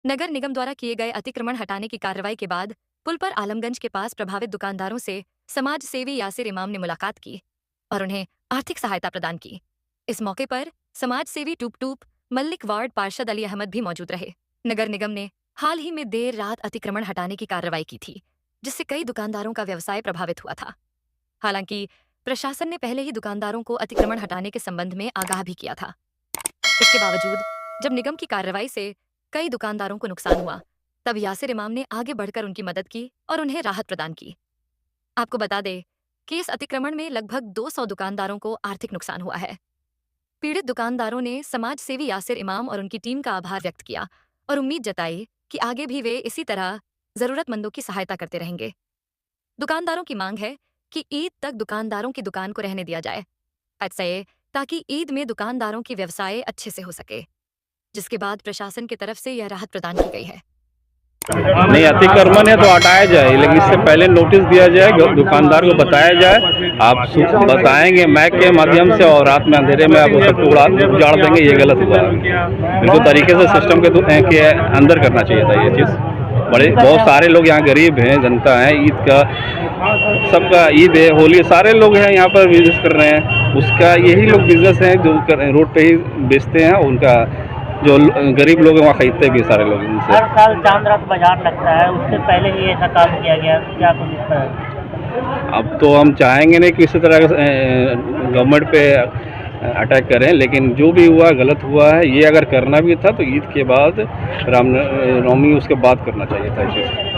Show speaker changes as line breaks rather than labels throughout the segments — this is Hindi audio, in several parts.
नगर निगम द्वारा किए गए अतिक्रमण हटाने की कार्रवाई के बाद पुल पर आलमगंज के पास प्रभावित दुकानदारों से समाज सेवी यासिर इमाम ने मुलाकात की और उन्हें आर्थिक सहायता प्रदान की। इस मौके पर समाज सेवी टूप टूप मल्लिक वार्ड पार्षद अली अहमद भी मौजूद रहे। नगर निगम ने हाल ही में देर रात अतिक्रमण हटाने की कार्रवाई की थी, जिससे कई दुकानदारों का व्यवसाय प्रभावित हुआ था। हालांकि प्रशासन ने पहले ही दुकानदारों को अतिक्रमण हटाने के संबंध में आगाह भी किया था। इसके बावजूद जब निगम की कार्रवाई से कई दुकानदारों को नुकसान हुआ, तब यासिर इमाम ने आगे बढ़कर उनकी मदद की और उन्हें राहत प्रदान की। आपको बता दें कि इस अतिक्रमण में लगभग 200 दुकानदारों को आर्थिक नुकसान हुआ है। पीड़ित दुकानदारों ने समाज सेवी यासिर इमाम और उनकी टीम का आभार व्यक्त किया और उम्मीद जताई कि आगे भी वे इसी तरह जरूरतमंदों की सहायता करते रहेंगे। दुकानदारों की मांग है कि ईद तक दुकानदारों की दुकान को रहने दिया जाए, ऐसे ताकि ईद में दुकानदारों की व्यवसाय अच्छे से हो सके, जिसके बाद प्रशासन की तरफ से यह राहत प्रदान की गई है।
नहीं, अतिक्रमण है तो हटाया जाए, लेकिन इससे पहले नोटिस दिया जाए, दुकानदार को बताया जाए। आप बताएंगे मैक के माध्यम से और रात में अंधेरे में आप सबको उजाड़ देंगे, ये गलत हुआ। इनको तरीके से सिस्टम के अंदर करना चाहिए था ये चीज़। बहुत सारे लोग यहाँ गरीब हैं, जनता है, ईद का सबका ईद है, होली, सारे लोग हैं यहाँ पर बिजनेस कर रहे हैं। उसका यही लोग बिजनेस हैं जो रोड पे ही बेचते हैं, उनका जो गरीब लोग हैं वहाँ खरीदते भी सारे लोग इनसे।
हर साल चांद रात बाजार लगता है, उससे पहले ही ऐसा काम किया गया, क्या कुछ इस तरह?
अब तो हम चाहेंगे नहीं कि इसी तरह गवर्नमेंट पे अटैक करें, लेकिन जो भी हुआ गलत हुआ है। ये अगर करना भी था तो ईद के बाद, रामनवमी उसके बाद करना चाहिए था इस चीज़।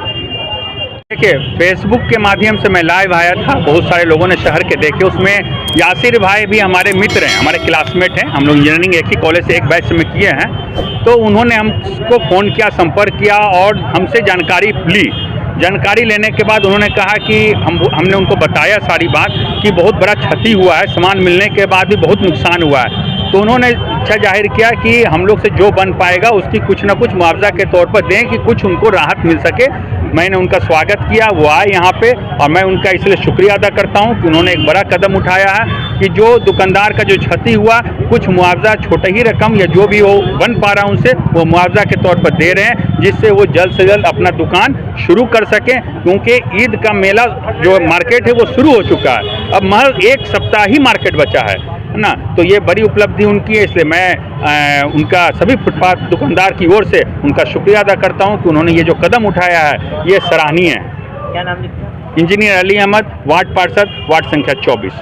देखिए, फेसबुक के माध्यम से मैं लाइव आया था, बहुत सारे लोगों ने शहर के देखे। उसमें यासिर भाई भी हमारे मित्र हैं, हमारे क्लासमेट हैं, हम लोग इंजीनियरिंग एक ही कॉलेज से एक बैच में किए हैं। तो उन्होंने हमको फ़ोन किया, संपर्क किया और हमसे जानकारी ली। जानकारी लेने के बाद उन्होंने कहा कि हमने उनको बताया सारी बात कि बहुत बड़ा क्षति हुआ है, सामान मिलने के बाद भी बहुत नुकसान हुआ है। तो उन्होंने इच्छा जाहिर किया कि हम लोग से जो बन पाएगा उसकी कुछ ना कुछ मुआवजा के तौर पर दें कि कुछ उनको राहत मिल सके। मैंने उनका स्वागत किया, वो आए यहाँ पे, और मैं उनका इसलिए शुक्रिया अदा करता हूँ कि उन्होंने एक बड़ा कदम उठाया है कि जो दुकानदार का जो क्षति हुआ, कुछ मुआवजा, छोटा ही रकम या जो भी वो बन पा रहा उनसे, वो मुआवजा के तौर पर दे रहे हैं, जिससे वो जल्द से जल्द अपना दुकान शुरू कर सकें। क्योंकि ईद का मेला जो मार्केट है वो शुरू हो चुका है, अब महज एक सप्ताह ही मार्केट बचा है ना। तो ये बड़ी उपलब्धि उनकी है, इसलिए मैं उनका सभी फुटपाथ दुकानदार की ओर से उनका शुक्रिया अदा करता हूं कि उन्होंने ये जो कदम उठाया है ये सराहनीय है।
क्या नाम लिखा?
इंजीनियर अली अहमद, वार्ड पार्षद, वार्ड संख्या 24।